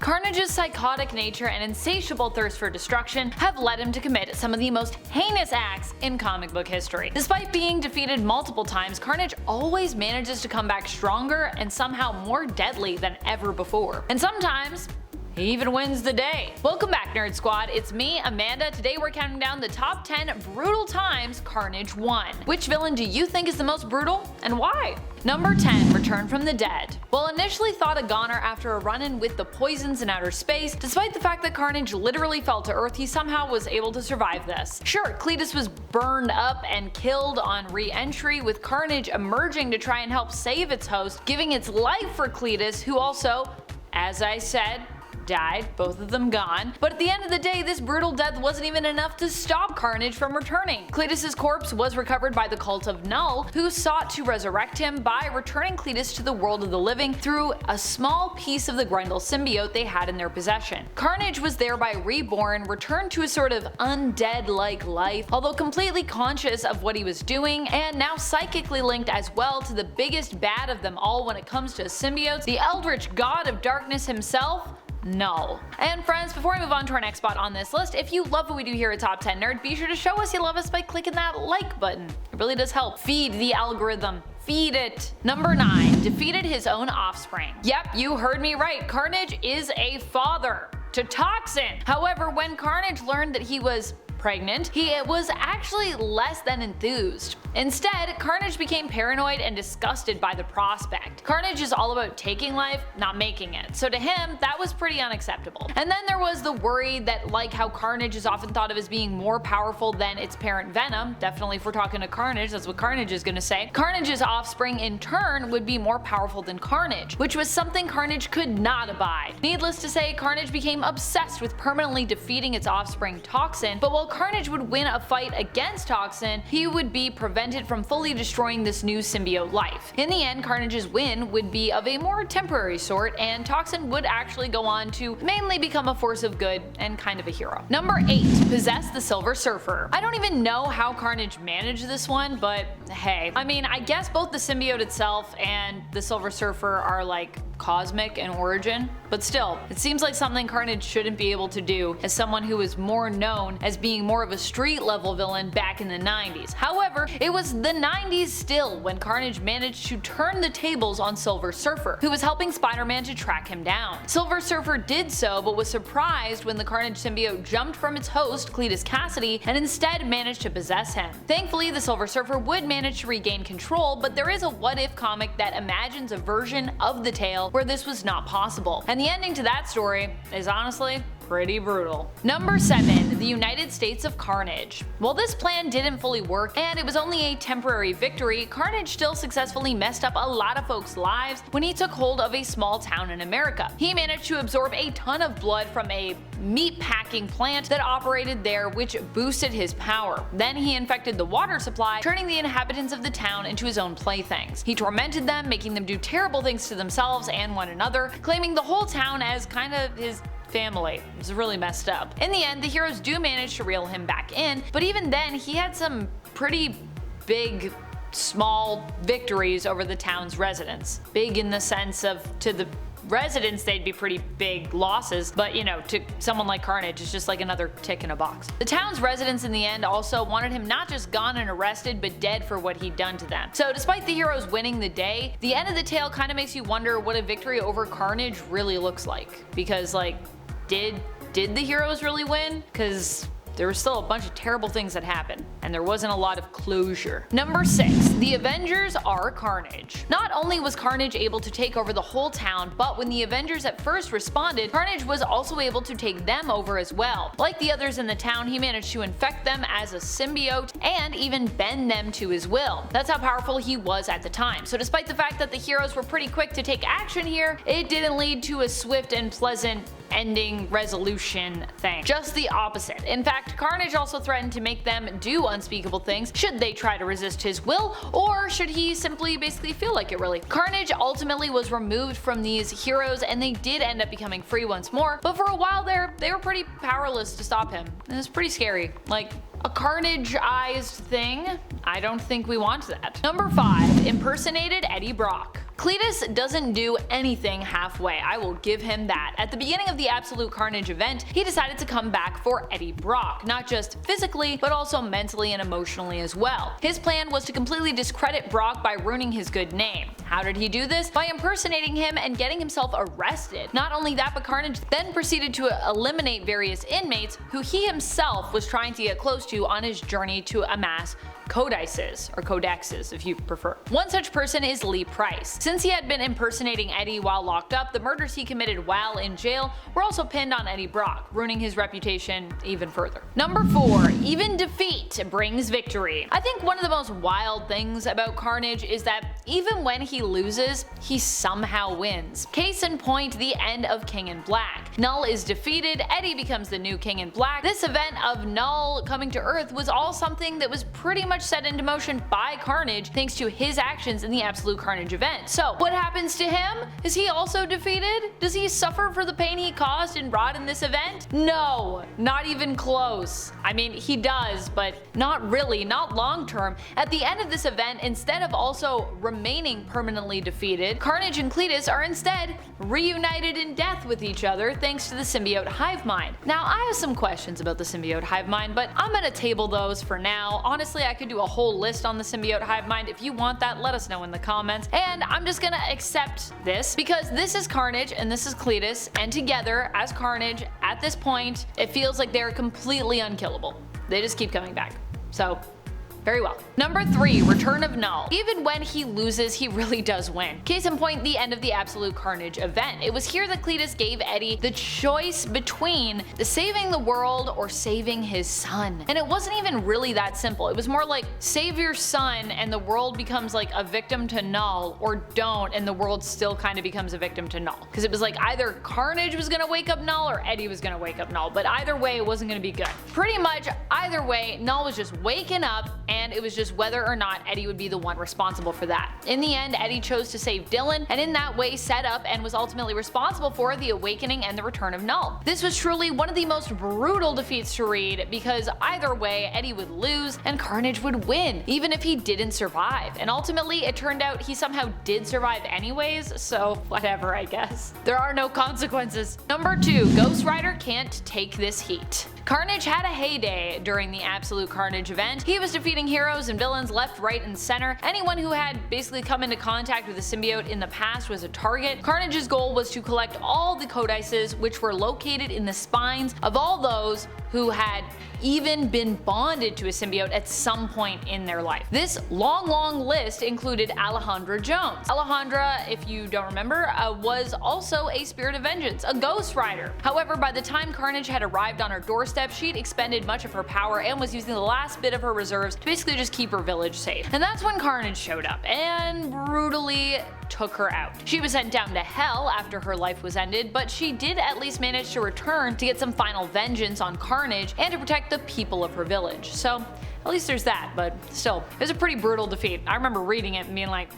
Carnage's psychotic nature and insatiable thirst for destruction have led him to commit some of the most heinous acts in comic book history. Despite being defeated multiple times, Carnage always manages to come back stronger and somehow more deadly than ever before. And sometimes he even wins the day. Welcome back, Nerd Squad. It's me, Amanda. Today we're counting down the top 10 Brutal Times Carnage Won. Which villain do you think is the most brutal, and why? Number 10. Return from the Dead. While initially thought a goner after a run-in with the poisons in outer space, despite the fact that Carnage literally fell to Earth, he somehow was able to survive this. Sure, Cletus was burned up and killed on re-entry, with Carnage emerging to try and help save its host, giving its life for Cletus, who also, as I said, died, both of them gone. But at the end of the day, this brutal death wasn't even enough to stop Carnage from returning. Cletus's corpse was recovered by the cult of Knull, who sought to resurrect him by returning Cletus to the world of the living through a small piece of the Grendel symbiote they had in their possession. Carnage was thereby reborn, returned to a sort of undead-like life, although completely conscious of what he was doing, and now psychically linked as well to the biggest bad of them all when it comes to symbiotes, the eldritch god of darkness himself, Knull. And friends, before I move on to our next spot on this list, if you love what we do here at Top 10 Nerd, be sure to show us you love us by clicking that like button. It really does help feed the algorithm. Feed it. Number 9. Defeated his own offspring. Yep, you heard me right. Carnage is a father to Toxin. However, when Carnage learned that he was pregnant, he was actually less than enthused. Instead, Carnage became paranoid and disgusted by the prospect. Carnage is all about taking life, not making it, so to him, that was pretty unacceptable. And then there was the worry that, like how Carnage is often thought of as being more powerful than its parent Venom, definitely if we're talking to Carnage, that's what Carnage is gonna say, Carnage's offspring in turn would be more powerful than Carnage, which was something Carnage could not abide. Needless to say, Carnage became obsessed with permanently defeating its offspring Toxin, but while Carnage would win a fight against Toxin, he would be prevented from fully destroying this new symbiote life. In the end, Carnage's win would be of a more temporary sort, and Toxin would actually go on to mainly become a force of good and kind of a hero. Number 8. Possess the Silver Surfer. I don't even know how Carnage managed this one, but hey. I mean, I guess both the symbiote itself and the Silver Surfer are like cosmic in origin, but still, it seems like something Carnage shouldn't be able to do as someone who is more known as being more of a street level villain back in the 90s. However, it was the 90s still when Carnage managed to turn the tables on Silver Surfer, who was helping Spider-Man to track him down. Silver Surfer did so, but was surprised when the Carnage symbiote jumped from its host, Cletus Cassidy, and instead managed to possess him. Thankfully, the Silver Surfer would manage to regain control, but there is a what-if comic that imagines a version of the tale where this was not possible, and the ending to that story is honestly pretty brutal. Number 7. The United States of Carnage. While this plan didn't fully work and it was only a temporary victory, Carnage still successfully messed up a lot of folks' lives when he took hold of a small town in America. He managed to absorb a ton of blood from a meat-packing plant that operated there, which boosted his power. Then he infected the water supply, turning the inhabitants of the town into his own playthings. He tormented them, making them do terrible things to themselves and one another, claiming the whole town as kind of his family. It was really messed up. In the end, the heroes do manage to reel him back in, but even then, he had some pretty big, small victories over the town's residents. Big in the sense of, to the residents, they'd be pretty big losses, but you know, to someone like Carnage, it's just like another tick in a box. The town's residents in the end also wanted him not just gone and arrested, but dead for what he'd done to them. So despite the heroes winning the day, the end of the tale kind of makes you wonder what a victory over Carnage really looks like. Because like, did the heroes really win? Because there were still a bunch of terrible things that happened, and there wasn't a lot of closure. Number 6. The Avengers Are Carnage. Not only was Carnage able to take over the whole town, but when the Avengers at first responded, Carnage was also able to take them over as well. Like the others in the town, he managed to infect them as a symbiote and even bend them to his will. That's how powerful he was at the time. So despite the fact that the heroes were pretty quick to take action here, it didn't lead to a swift and pleasant ending resolution thing. Just the opposite. In fact, Carnage also threatened to make them do unspeakable things should they try to resist his will, or should he simply basically feel like it really. Carnage ultimately was removed from these heroes and they did end up becoming free once more, but for a while there, they were pretty powerless to stop him. It was pretty scary. Like, a Carnage-ized thing? I don't think we want that. Number 5. Impersonated Eddie Brock. Cletus doesn't do anything halfway, I will give him that. At the beginning of the Absolute Carnage event, he decided to come back for Eddie Brock, not just physically, but also mentally and emotionally as well. His plan was to completely discredit Brock by ruining his good name. How did he do this? By impersonating him and getting himself arrested. Not only that, but Carnage then proceeded to eliminate various inmates who he himself was trying to get close to on his journey to amass codices, or codexes if you prefer. One such person is Lee Price. Since he had been impersonating Eddie while locked up, the murders he committed while in jail were also pinned on Eddie Brock, ruining his reputation even further. Number 4. Even defeat brings victory. I think one of the most wild things about Carnage is that even when he loses, he somehow wins. Case in point, the end of King in Black. Knull is defeated, Eddie becomes the new King in Black. This event of Knull coming to Earth was all something that was pretty much set into motion by Carnage thanks to his actions in the Absolute Carnage event. So what happens to him? Is he also defeated? Does he suffer for the pain he caused and brought in this event? No, not even close. I mean, he does, but not really, not long term. At the end of this event, instead of also remaining permanently defeated, Carnage and Cletus are instead reunited in death with each other thanks to the symbiote hive mind. Now, I have some questions about the symbiote hive mind, but I'm gonna table those for now. Honestly, I could do a whole list on the symbiote hive mind. If you want that, let us know in the comments. And I'm just gonna accept this because this is Carnage and this is Cletus, and together as Carnage at this point, it feels like they're completely unkillable. They just keep coming back. So very well. Number 3. Return of Knull. Even when he loses, he really does win. Case in point, the end of the Absolute Carnage event. It was here that Cletus gave Eddie the choice between saving the world or saving his son. And it wasn't even really that simple. It was more like save your son and the world becomes like a victim to Knull, or don't and the world still kind of becomes a victim to Knull. Because it was like either Carnage was gonna wake up Knull or Eddie was gonna wake up Knull, but either way it wasn't gonna be good. Pretty much either way, Knull was just waking up, and it was just whether or not Eddie would be the one responsible for that. In the end, Eddie chose to save Dylan, and in that way set up and was ultimately responsible for the awakening and the return of Knull. This was truly one of the most brutal defeats to read, because either way, Eddie would lose and Carnage would win, even if he didn't survive. And ultimately, it turned out he somehow did survive anyways, so whatever, I guess. There are no consequences. Number 2. Ghost Rider can't take this heat. Carnage had a heyday during the Absolute Carnage event. He was defeating heroes and villains left, right, and center. Anyone who had basically come into contact with the symbiote in the past was a target. Carnage's goal was to collect all the codices, which were located in the spines of all those who had even been bonded to a symbiote at some point in their life. This long list included Alejandra Jones. Alejandra, if you don't remember, was also a spirit of vengeance, a ghost rider. However, by the time Carnage had arrived on her doorstep, she'd expended much of her power and was using the last bit of her reserves to basically just keep her village safe. And that's when Carnage showed up and brutally took her out. She was sent down to hell after her life was ended, but she did at least manage to return to get some final vengeance on Carnage and to protect the people of her village. So at least there's that, but still, it was a pretty brutal defeat. I remember reading it and being like,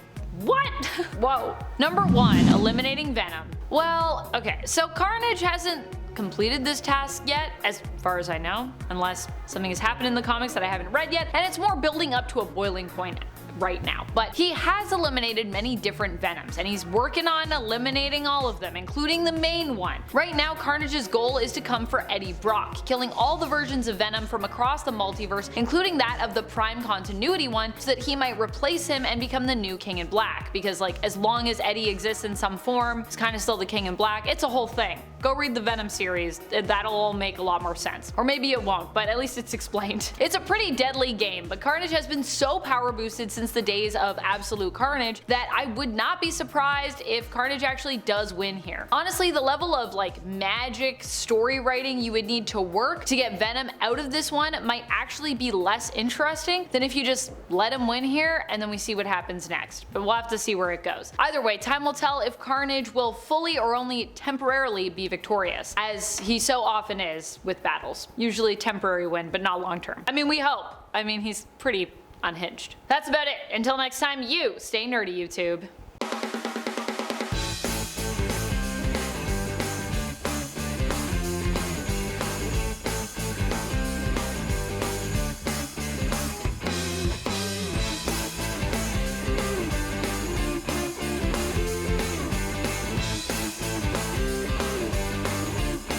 what? Whoa. Number 1. Eliminating Venom. Well, okay, so Carnage hasn't completed this task yet, as far as I know, unless something has happened in the comics that I haven't read yet, and it's more building up to a boiling point right now. But he has eliminated many different Venoms, and he's working on eliminating all of them, including the main one. Right now, Carnage's goal is to come for Eddie Brock, killing all the versions of Venom from across the multiverse, including that of the Prime Continuity one, so that he might replace him and become the new King in Black. Because like, as long as Eddie exists in some form, he's kind of still the King in Black. It's a whole thing. Go read the Venom series, that'll all make a lot more sense. Or maybe it won't, but at least it's explained. It's a pretty deadly game, but Carnage has been so power boosted since the days of Absolute Carnage that I would not be surprised if Carnage actually does win here. Honestly, the level of like magic story writing you would need to work to get Venom out of this one might actually be less interesting than if you just let him win here and then we see what happens next. But we'll have to see where it goes. Either way, time will tell if Carnage will fully or only temporarily be victorious, as he so often is with battles. Usually temporary win, but not long term. I mean, we hope. I mean, he's pretty unhinged. That's about it. Until next time, you stay nerdy, YouTube.